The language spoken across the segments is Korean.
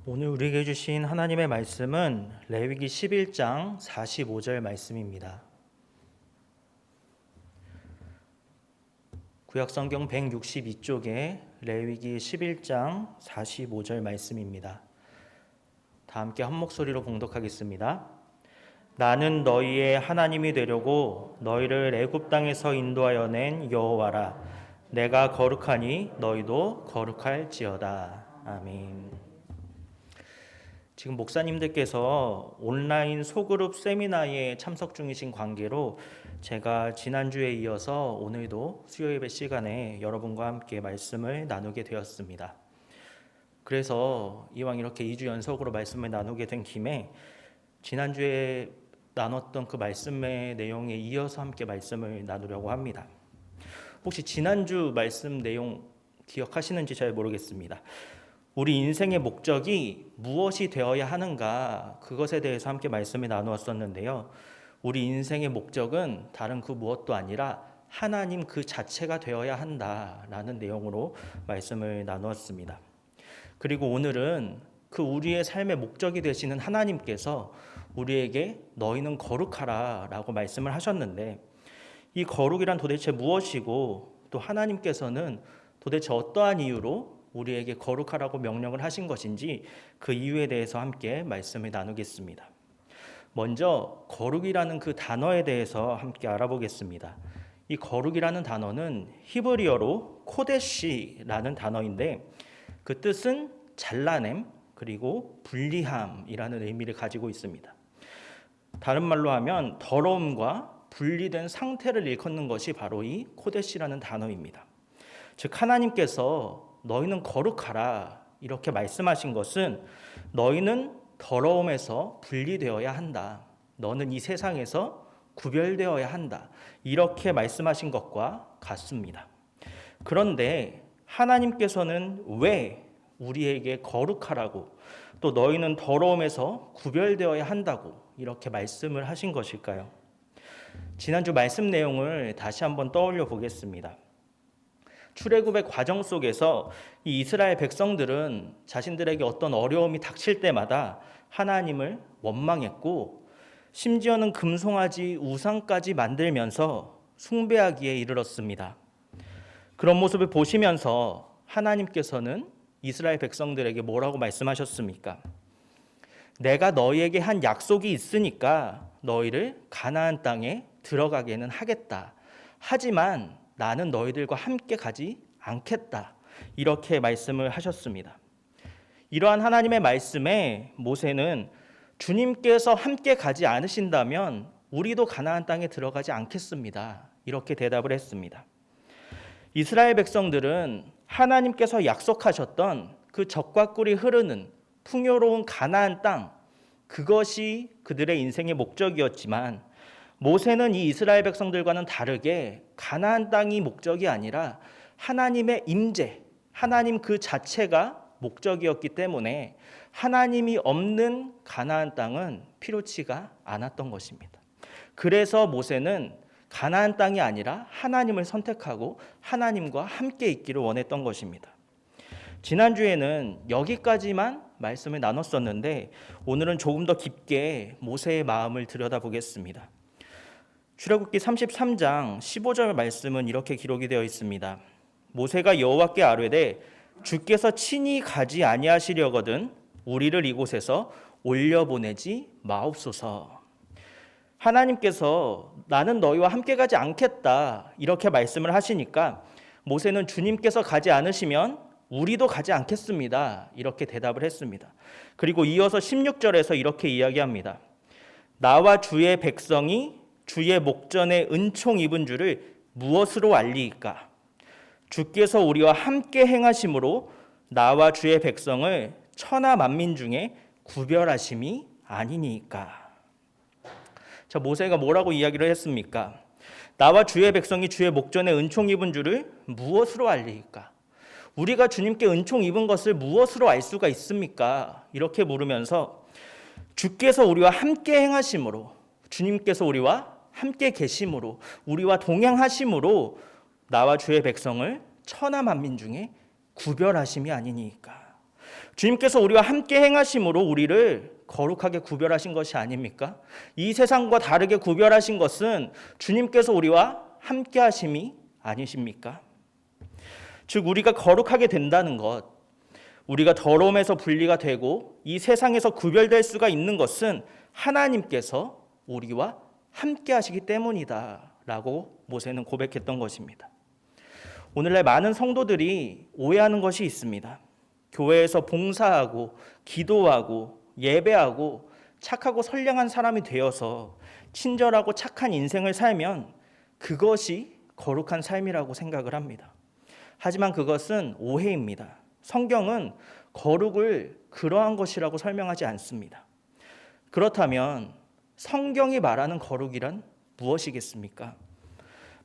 오늘 우리에게 주신 하나님의 말씀은 레위기 11장 45절 말씀입니다. 구약성경 162쪽에 레위기 11장 45절 말씀입니다. 다 함께 한 목소리로 봉독하겠습니다. 나는 너희의 하나님이 되려고 너희를 애굽 땅에서 인도하여 낸 여호와라. 내가 거룩하니 너희도 거룩할지어다. 아멘. 지금 목사님들께서 온라인 소그룹 세미나에 참석 중이신 관계로 제가 지난주에 이어서 오늘도 수요예배 시간에 여러분과 함께 말씀을 나누게 되었습니다. 그래서 이왕 이렇게 2주 연속으로 말씀을 나누게 된 김에 지난주에 나눴던 그 말씀의 내용에 이어서 함께 말씀을 나누려고 합니다. 혹시 지난주 말씀 내용 기억하시는지 잘 모르겠습니다. 우리 인생의 목적이 무엇이 되어야 하는가, 그것에 대해서 함께 말씀을 나누었었는데요. 우리 인생의 목적은 다른 그 무엇도 아니라 하나님 그 자체가 되어야 한다라는 내용으로 말씀을 나누었습니다. 그리고 오늘은 그 우리의 삶의 목적이 되시는 하나님께서 우리에게 너희는 거룩하라 라고 말씀을 하셨는데, 이 거룩이란 도대체 무엇이고, 또 하나님께서는 도대체 어떠한 이유로 우리에게 거룩하라고 명령을 하신 것인지, 그 이유에 대해서 함께 말씀을 나누겠습니다. 먼저 거룩이라는 그 단어에 대해서 함께 알아보겠습니다. 이 거룩이라는 단어는 히브리어로 코데시라는 단어인데, 그 뜻은 잘라냄 그리고 분리함이라는 의미를 가지고 있습니다. 다른 말로 하면 더러움과 분리된 상태를 일컫는 것이 바로 이 코데시라는 단어입니다. 즉 하나님께서 너희는 거룩하라 이렇게 말씀하신 것은 너희는 더러움에서 분리되어야 한다. 너는 이 세상에서 구별되어야 한다. 이렇게 말씀하신 것과 같습니다. 그런데 하나님께서는 왜 우리에게 거룩하라고, 또 너희는 더러움에서 구별되어야 한다고 이렇게 말씀을 하신 것일까요? 지난주 말씀 내용을 다시 한번 떠올려 보겠습니다. 출애굽의 과정 속에서 이 이스라엘 백성들은 자신들에게 어떤 어려움이 닥칠 때마다 하나님을 원망했고, 심지어는 금송아지 우상까지 만들면서 숭배하기에 이르렀습니다. 그런 모습을 보시면서 하나님께서는 이스라엘 백성들에게 뭐라고 말씀하셨습니까? 내가 너희에게 한 약속이 있으니까 너희를 가나안 땅에 들어가게는 하겠다. 하지만 나는 너희들과 함께 가지 않겠다. 이렇게 말씀을 하셨습니다. 이러한 하나님의 말씀에 모세는 주님께서 함께 가지 않으신다면 우리도 가나안 땅에 들어가지 않겠습니다. 이렇게 대답을 했습니다. 이스라엘 백성들은 하나님께서 약속하셨던 그 젖과 꿀이 흐르는 풍요로운 가나안 땅, 그것이 그들의 인생의 목적이었지만, 모세는 이 이스라엘 백성들과는 다르게 가나안 땅이 목적이 아니라 하나님의 임재, 하나님 그 자체가 목적이었기 때문에 하나님이 없는 가나안 땅은 필요치가 않았던 것입니다. 그래서 모세는 가나안 땅이 아니라 하나님을 선택하고 하나님과 함께 있기를 원했던 것입니다. 지난주에는 여기까지만 말씀을 나눴었는데, 오늘은 조금 더 깊게 모세의 마음을 들여다보겠습니다. 출애굽기 33장 15절 말씀은 이렇게 기록이 되어 있습니다. 모세가 여호와께 아뢰되 주께서 친히 가지 아니하시려거든 우리를 이곳에서 올려보내지 마옵소서. 하나님께서 나는 너희와 함께 가지 않겠다 이렇게 말씀을 하시니까, 모세는 주님께서 가지 않으시면 우리도 가지 않겠습니다 이렇게 대답을 했습니다. 그리고 이어서 16절에서 이렇게 이야기합니다. 나와 주의 백성이 주의 목전에 은총 입은 줄을 무엇으로 알리이까? 주께서 우리와 함께 행하심으로 나와 주의 백성을 천하 만민 중에 구별하심이 아니니까. 자, 모세가 뭐라고 이야기를 했습니까? 나와 주의 백성이 주의 목전에 은총 입은 줄을 무엇으로 알리이까? 우리가 주님께 은총 입은 것을 무엇으로 알 수가 있습니까? 이렇게 물으면서 주께서 우리와 함께 행하심으로, 주님께서 우리와 함께 계심으로, 우리와 동행하심으로 나와 주의 백성을 천하 만민 중에 구별하심이 아니니까. 주님께서 우리와 함께 행하심으로 우리를 거룩하게 구별하신 것이 아닙니까? 이 세상과 다르게 구별하신 것은 주님께서 우리와 함께 하심이 아니십니까? 즉 우리가 거룩하게 된다는 것, 우리가 더러움에서 분리가 되고 이 세상에서 구별될 수가 있는 것은 하나님께서 우리와 함께 하시기 때문이다 라고 모세는 고백했던 것입니다. 오늘날 많은 성도들이 오해하는 것이 있습니다. 교회에서 봉사하고 기도하고 예배하고 착하고 선량한 사람이 되어서 친절하고 착한 인생을 살면 그것이 거룩한 삶이라고 생각을 합니다. 하지만 그것은 오해입니다. 성경은 거룩을 그러한 것이라고 설명하지 않습니다. 그렇다면 성경이 말하는 거룩이란 무엇이겠습니까?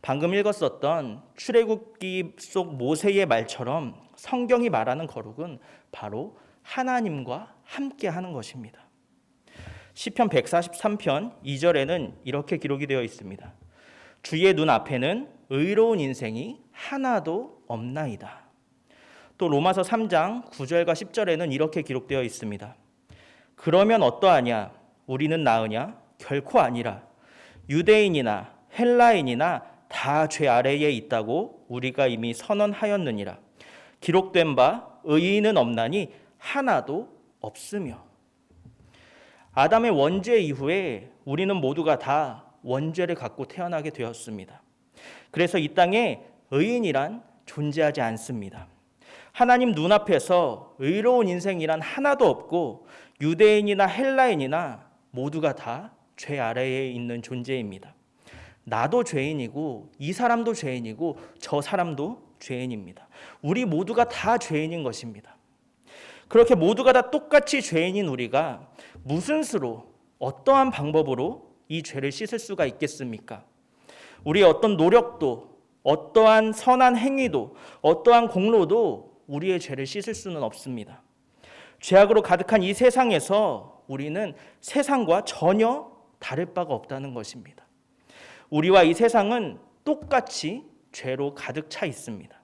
방금 읽었었던 출애굽기 속 모세의 말처럼 성경이 말하는 거룩은 바로 하나님과 함께 하는 것입니다. 시편 143편 2절에는 이렇게 기록이 되어 있습니다. 주의 눈 앞에는 의로운 인생이 하나도 없나이다. 또 로마서 3장 9절과 10절에는 이렇게 기록되어 있습니다. 그러면 어떠하냐? 우리는 나으냐? 결코 아니라. 유대인이나 헬라인이나 다 죄 아래에 있다고 우리가 이미 선언하였느니라. 기록된 바 의인은 없나니 하나도 없으며. 아담의 원죄 이후에 우리는 모두가 다 원죄를 갖고 태어나게 되었습니다. 그래서 이 땅에 의인이란 존재하지 않습니다. 하나님 눈앞에서 의로운 인생이란 하나도 없고 유대인이나 헬라인이나 모두가 다 죄 아래에 있는 존재입니다. 나도 죄인이고 이 사람도 죄인이고 저 사람도 죄인입니다. 우리 모두가 다 죄인인 것입니다. 그렇게 모두가 다 똑같이 죄인인 우리가 무슨 수로 어떠한 방법으로 이 죄를 씻을 수가 있겠습니까? 우리의 어떤 노력도 어떠한 선한 행위도 어떠한 공로도 우리의 죄를 씻을 수는 없습니다. 죄악으로 가득한 이 세상에서 우리는 세상과 전혀 다를 바가 없다는 것입니다. 우리와 이 세상은 똑같이 죄로 가득 차 있습니다.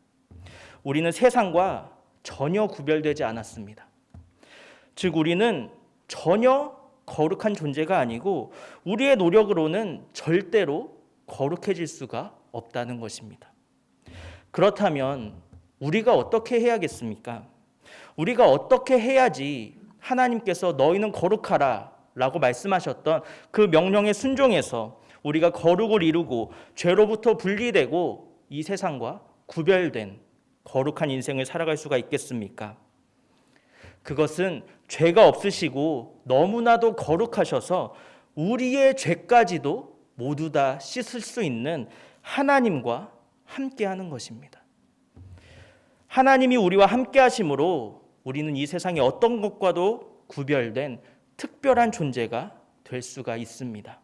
우리는 세상과 전혀 구별되지 않았습니다. 즉 우리는 전혀 거룩한 존재가 아니고 우리의 노력으로는 절대로 거룩해질 수가 없다는 것입니다. 그렇다면 우리가 어떻게 해야겠습니까? 우리가 어떻게 해야지 하나님께서 너희는 거룩하라 라고 말씀하셨던 그 명령에 순종해서 우리가 거룩을 이루고 죄로부터 분리되고 이 세상과 구별된 거룩한 인생을 살아갈 수가 있겠습니까? 그것은 죄가 없으시고 너무나도 거룩하셔서 우리의 죄까지도 모두 다 씻을 수 있는 하나님과 함께하는 것입니다. 하나님이 우리와 함께 하심으로 우리는 이 세상의 어떤 것과도 구별된 특별한 존재가 될 수가 있습니다.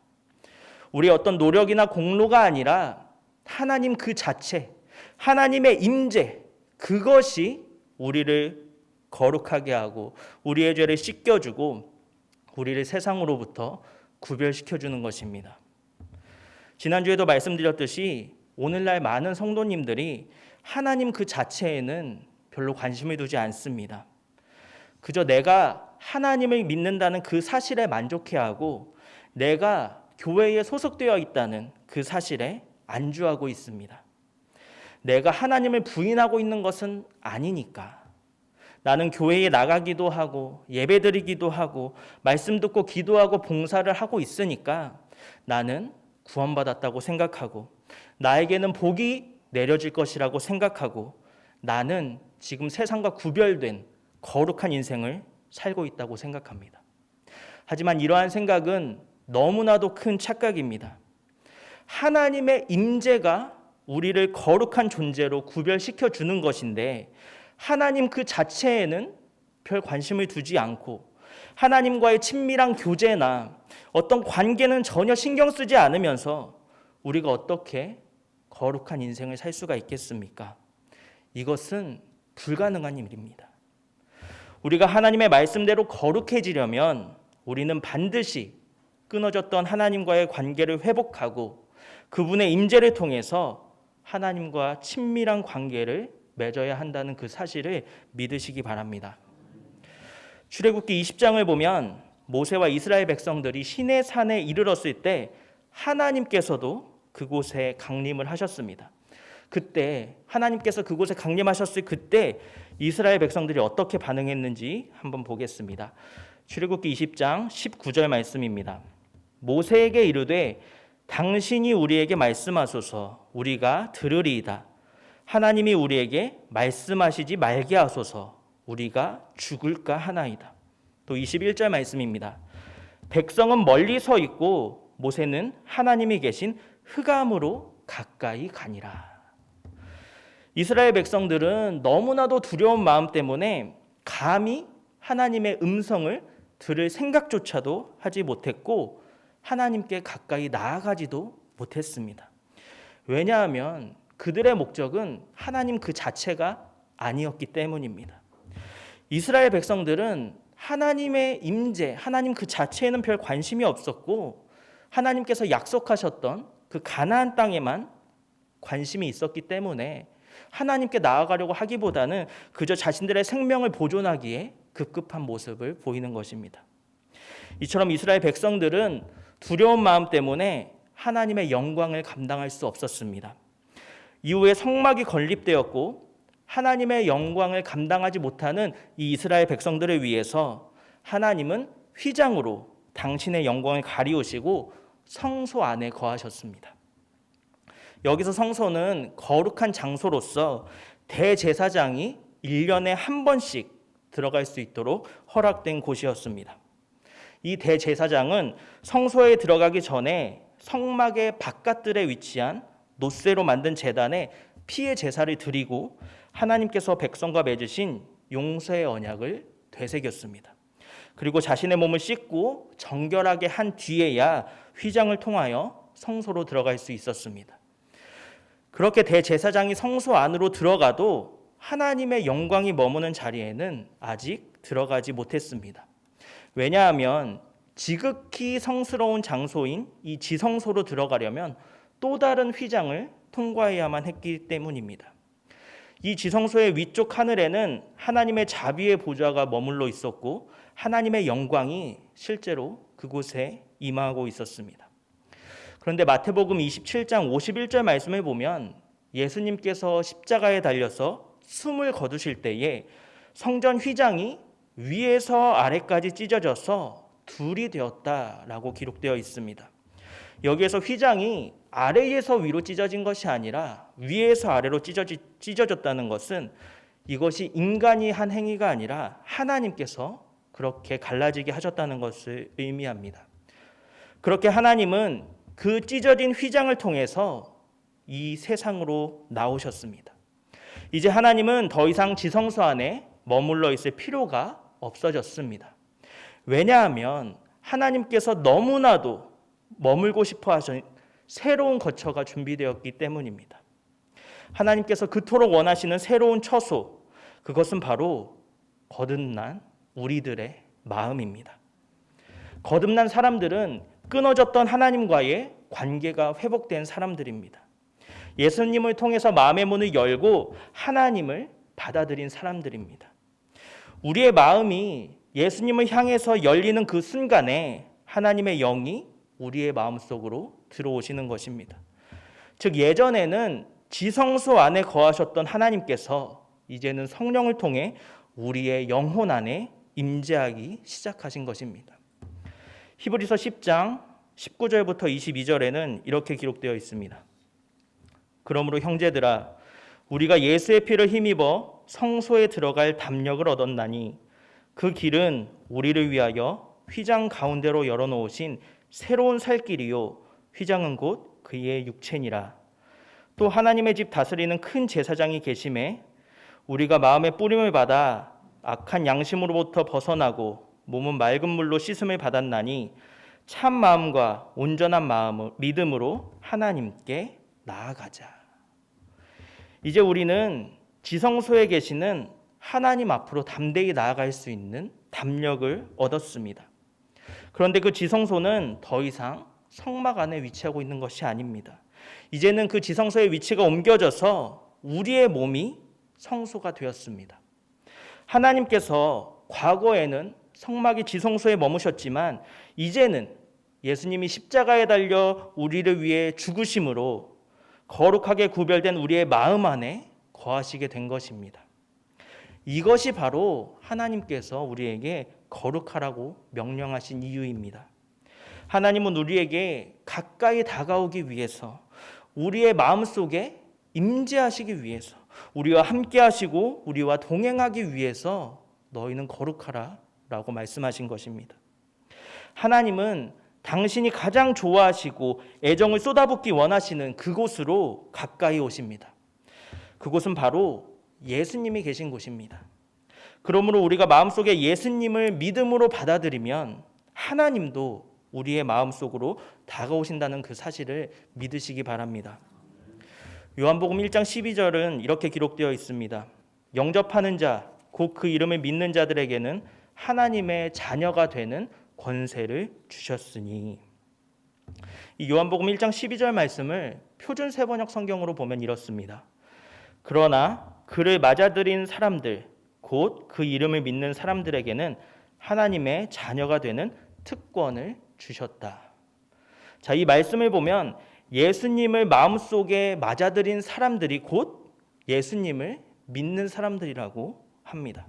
우리의 어떤 노력이나 공로가 아니라 하나님 그 자체, 하나님의 임재, 그것이 우리를 거룩하게 하고 우리의 죄를 씻겨주고 우리를 세상으로부터 구별시켜주는 것입니다. 지난주에도 말씀드렸듯이 오늘날 많은 성도님들이 하나님 그 자체에는 별로 관심을 두지 않습니다. 그저 내가 하나님을 믿는다는 그 사실에 만족해하고 내가 교회에 소속되어 있다는 그 사실에 안주하고 있습니다. 내가 하나님을 부인하고 있는 것은 아니니까. 나는 교회에 나가기도 하고 예배드리기도 하고 말씀 듣고 기도하고 봉사를 하고 있으니까 나는 구원받았다고 생각하고 나에게는 복이 내려질 것이라고 생각하고 나는 지금 세상과 구별된 거룩한 인생을 살고 있다고 생각합니다. 하지만 이러한 생각은 너무나도 큰 착각입니다. 하나님의 임재가 우리를 거룩한 존재로 구별시켜 주는 것인데 하나님 그 자체에는 별 관심을 두지 않고 하나님과의 친밀한 교제나 어떤 관계는 전혀 신경 쓰지 않으면서 우리가 어떻게 거룩한 인생을 살 수가 있겠습니까? 이것은 불가능한 일입니다. 우리가 하나님의 말씀대로 거룩해지려면 우리는 반드시 끊어졌던 하나님과의 관계를 회복하고 그분의 임재를 통해서 하나님과 친밀한 관계를 맺어야 한다는 그 사실을 믿으시기 바랍니다. 출애굽기 20장을 보면 모세와 이스라엘 백성들이 시내 산에 이르렀을 때 하나님께서도 그곳에 강림을 하셨습니다. 그때 하나님께서 그곳에 강림하셨을 그때 이스라엘 백성들이 어떻게 반응했는지 한번 보겠습니다. 출애굽기 20장 19절 말씀입니다. 모세에게 이르되 당신이 우리에게 말씀하소서 우리가 들으리이다. 하나님이 우리에게 말씀하시지 말게 하소서 우리가 죽을까 하나이다. 또 21절 말씀입니다. 백성은 멀리 서 있고 모세는 하나님이 계신 흑암으로 가까이 가니라. 이스라엘 백성들은 너무나도 두려운 마음 때문에 감히 하나님의 음성을 들을 생각조차도 하지 못했고 하나님께 가까이 나아가지도 못했습니다. 왜냐하면 그들의 목적은 하나님 그 자체가 아니었기 때문입니다. 이스라엘 백성들은 하나님의 임재, 하나님 그 자체에는 별 관심이 없었고 하나님께서 약속하셨던 그 가나안 땅에만 관심이 있었기 때문에 하나님께 나아가려고 하기보다는 그저 자신들의 생명을 보존하기에 급급한 모습을 보이는 것입니다. 이처럼 이스라엘 백성들은 두려운 마음 때문에 하나님의 영광을 감당할 수 없었습니다. 이후에 성막이 건립되었고 하나님의 영광을 감당하지 못하는 이 이스라엘 백성들을 위해서 하나님은 휘장으로 당신의 영광을 가리우시고 성소 안에 거하셨습니다. 여기서 성소는 거룩한 장소로서 대제사장이 1년에 한 번씩 들어갈 수 있도록 허락된 곳이었습니다. 이 대제사장은 성소에 들어가기 전에 성막의 바깥들에 위치한 놋쇠로 만든 제단에 피의 제사를 드리고 하나님께서 백성과 맺으신 용서의 언약을 되새겼습니다. 그리고 자신의 몸을 씻고 정결하게 한 뒤에야 휘장을 통하여 성소로 들어갈 수 있었습니다. 그렇게 대제사장이 성소 안으로 들어가도 하나님의 영광이 머무는 자리에는 아직 들어가지 못했습니다. 왜냐하면 지극히 성스러운 장소인 이 지성소로 들어가려면 또 다른 휘장을 통과해야만 했기 때문입니다. 이 지성소의 위쪽 하늘에는 하나님의 자비의 보좌가 머물러 있었고 하나님의 영광이 실제로 그곳에 임하고 있었습니다. 그런데 마태복음 27장 51절 말씀을 보면 예수님께서 십자가에 달려서 숨을 거두실 때에 성전 휘장이 위에서 아래까지 찢어져서 둘이 되었다라고 기록되어 있습니다. 여기에서 휘장이 아래에서 위로 찢어진 것이 아니라 위에서 아래로 찢어졌다는 것은 이것이 인간이 한 행위가 아니라 하나님께서 그렇게 갈라지게 하셨다는 것을 의미합니다. 그렇게 하나님은 그 찢어진 휘장을 통해서 이 세상으로 나오셨습니다. 이제 하나님은 더 이상 지성소 안에 머물러 있을 필요가 없어졌습니다. 왜냐하면 하나님께서 너무나도 머물고 싶어 하신 새로운 거처가 준비되었기 때문입니다. 하나님께서 그토록 원하시는 새로운 처소, 그것은 바로 거듭난 우리들의 마음입니다. 거듭난 사람들은 끊어졌던 하나님과의 관계가 회복된 사람들입니다. 예수님을 통해서 마음의 문을 열고 하나님을 받아들인 사람들입니다. 우리의 마음이 예수님을 향해서 열리는 그 순간에 하나님의 영이 우리의 마음속으로 들어오시는 것입니다. 즉 예전에는 지성소 안에 거하셨던 하나님께서 이제는 성령을 통해 우리의 영혼 안에 임재하기 시작하신 것입니다. 히브리서 10장 19절부터 22절에는 이렇게 기록되어 있습니다. 그러므로 형제들아 우리가 예수의 피를 힘입어 성소에 들어갈 담력을 얻었나니 그 길은 우리를 위하여 휘장 가운데로 열어놓으신 새로운 살 길이요 휘장은 곧 그의 육체니라. 또 하나님의 집 다스리는 큰 제사장이 계심에 우리가 마음의 뿌림을 받아 악한 양심으로부터 벗어나고 몸은 맑은 물로 씻음을 받았나니 참 마음과 온전한 마음을 믿음으로 하나님께 나아가자. 이제 우리는 지성소에 계시는 하나님 앞으로 담대히 나아갈 수 있는 담력을 얻었습니다. 그런데 그 지성소는 더 이상 성막 안에 위치하고 있는 것이 아닙니다. 이제는 그 지성소의 위치가 옮겨져서 우리의 몸이 성소가 되었습니다. 하나님께서 과거에는 성막이 지성소에 머무셨지만 이제는 예수님이 십자가에 달려 우리를 위해 죽으심으로 거룩하게 구별된 우리의 마음 안에 거하시게 된 것입니다. 이것이 바로 하나님께서 우리에게 거룩하라고 명령하신 이유입니다. 하나님은 우리에게 가까이 다가오기 위해서, 우리의 마음속에 임재하시기 위해서, 우리와 함께 하시고 우리와 동행하기 위해서 너희는 거룩하라 라고 말씀하신 것입니다. 하나님은 당신이 가장 좋아하시고 애정을 쏟아붓기 원하시는 그곳으로 가까이 오십니다. 그곳은 바로 예수님이 계신 곳입니다. 그러므로 우리가 마음속에 예수님을 믿음으로 받아들이면 하나님도 우리의 마음속으로 다가오신다는 그 사실을 믿으시기 바랍니다. 요한복음 1장 12절은 이렇게 기록되어 있습니다. 영접하는 자, 곧 그 이름을 믿는 자들에게는 하나님의 자녀가 되는 권세를 주셨으니. 이 요한복음 1장 12절 말씀을 표준 세번역 성경으로 보면 이렇습니다. 그러나 그를 맞아들인 사람들, 곧 그 이름을 믿는 사람들에게는 하나님의 자녀가 되는 특권을 주셨다. 자, 이 말씀을 보면 예수님을 마음속에 맞아들인 사람들이 곧 예수님을 믿는 사람들이라고 합니다.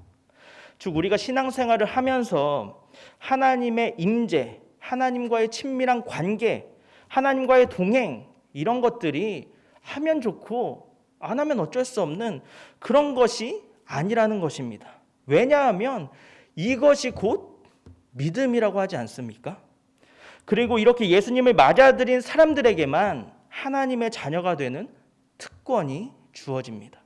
즉 우리가 신앙생활을 하면서 하나님의 임재, 하나님과의 친밀한 관계, 하나님과의 동행, 이런 것들이 하면 좋고 안 하면 어쩔 수 없는 그런 것이 아니라는 것입니다. 왜냐하면 이것이 곧 믿음이라고 하지 않습니까? 그리고 이렇게 예수님을 맞아들인 사람들에게만 하나님의 자녀가 되는 특권이 주어집니다.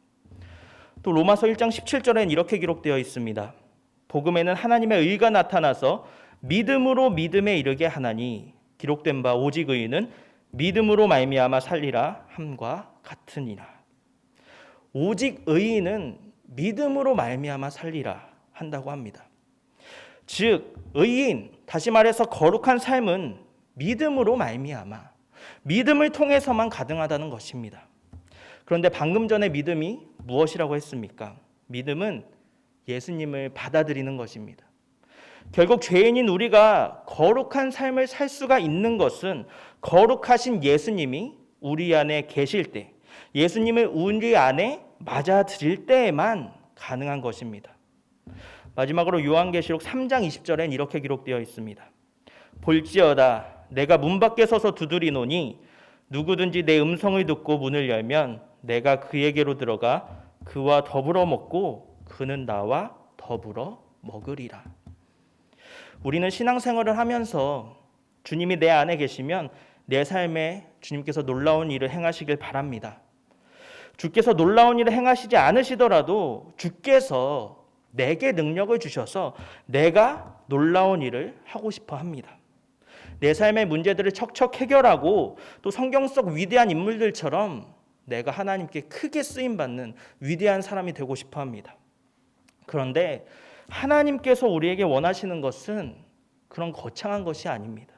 또 로마서 1장 17절에는 이렇게 기록되어 있습니다. 복음에는 하나님의 의가 나타나서 믿음으로 믿음에 이르게 하나니 기록된 바 오직 의인은 믿음으로 말미암아 살리라 함과 같으니라. 오직 의인은 믿음으로 말미암아 살리라 한다고 합니다. 즉 의인, 다시 말해서 거룩한 삶은 믿음으로 말미암아, 믿음을 통해서만 가능하다는 것입니다. 그런데 방금 전에 믿음이 무엇이라고 했습니까? 믿음은 예수님을 받아들이는 것입니다. 결국 죄인인 우리가 거룩한 삶을 살 수가 있는 것은 거룩하신 예수님이 우리 안에 계실 때, 예수님을 우리 안에 맞아들일 때에만 가능한 것입니다. 마지막으로 요한계시록 3장 20절엔 이렇게 기록되어 있습니다. 볼지어다 내가 문 밖에 서서 두드리노니 누구든지 내 음성을 듣고 문을 열면 내가 그에게로 들어가 그와 더불어 먹고 그는 나와 더불어 먹으리라. 우리는 신앙생활을 하면서 주님이 내 안에 계시면 내 삶에 주님께서 놀라운 일을 행하시길 바랍니다. 주께서 놀라운 일을 행하시지 않으시더라도 주께서 내게 능력을 주셔서 내가 놀라운 일을 하고 싶어 합니다. 내 삶의 문제들을 척척 해결하고 또 성경 속 위대한 인물들처럼 내가 하나님께 크게 쓰임받는 위대한 사람이 되고 싶어 합니다. 그런데 하나님께서 우리에게 원하시는 것은 그런 거창한 것이 아닙니다.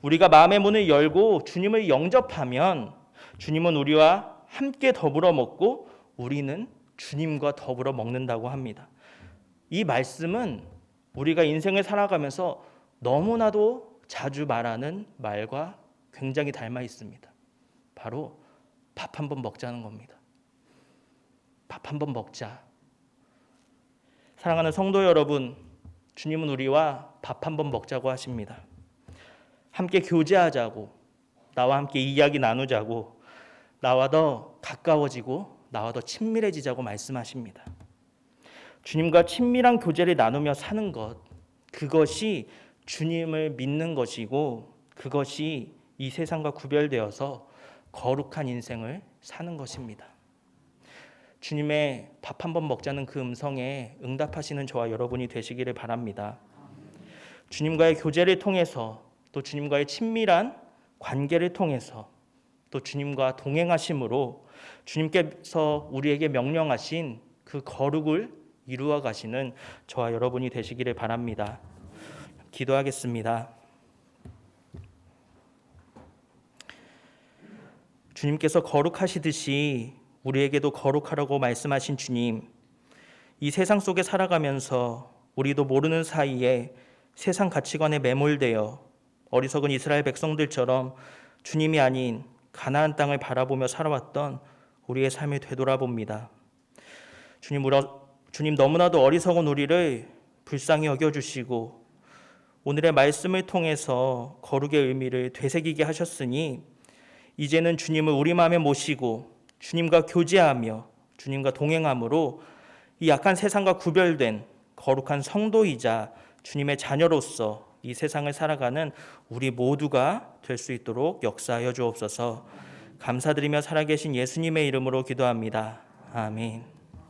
우리가 마음의 문을 열고 주님을 영접하면 주님은 우리와 함께 더불어 먹고 우리는 주님과 더불어 먹는다고 합니다. 이 말씀은 우리가 인생을 살아가면서 너무나도 자주 말하는 말과 굉장히 닮아 있습니다. 바로 밥 한번 먹자는 겁니다. 밥 한번 먹자. 사랑하는 성도 여러분, 주님은 우리와 밥 한번 먹자고 하십니다. 함께 교제하자고, 나와 함께 이야기 나누자고, 나와 더 가까워지고 나와 더 친밀해지자고 말씀하십니다. 주님과 친밀한 교제를 나누며 사는 것, 그것이 주님을 믿는 것이고 그것이 이 세상과 구별되어서 거룩한 인생을 사는 것입니다. 주님의 밥 한번 먹자는 그 음성에 응답하시는 저와 여러분이 되시기를 바랍니다. 주님과의 교제를 통해서 또 주님과의 친밀한 관계를 통해서 또 주님과 동행하심으로 주님께서 우리에게 명령하신 그 거룩을 이루어 가시는 저와 여러분이 되시기를 바랍니다. 기도하겠습니다. 주님께서 거룩하시듯이 우리에게도 거룩하라고 말씀하신 주님, 이 세상 속에 살아가면서 우리도 모르는 사이에 세상 가치관에 매몰되어 어리석은 이스라엘 백성들처럼 주님이 아닌 가나안 땅을 바라보며 살아왔던 우리의 삶을 되돌아봅니다. 주님 너무나도 어리석은 우리를 불쌍히 여겨주시고 오늘의 말씀을 통해서 거룩의 의미를 되새기게 하셨으니 이제는 주님을 우리 마음에 모시고 주님과 교제하며 주님과 동행함으로 이 약한 세상과 구별된 거룩한 성도이자 주님의 자녀로서 이 세상을 살아가는 우리 모두가 될 수 있도록 역사하여 주옵소서. 감사드리며 살아계신 예수님의 이름으로 기도합니다. 아멘.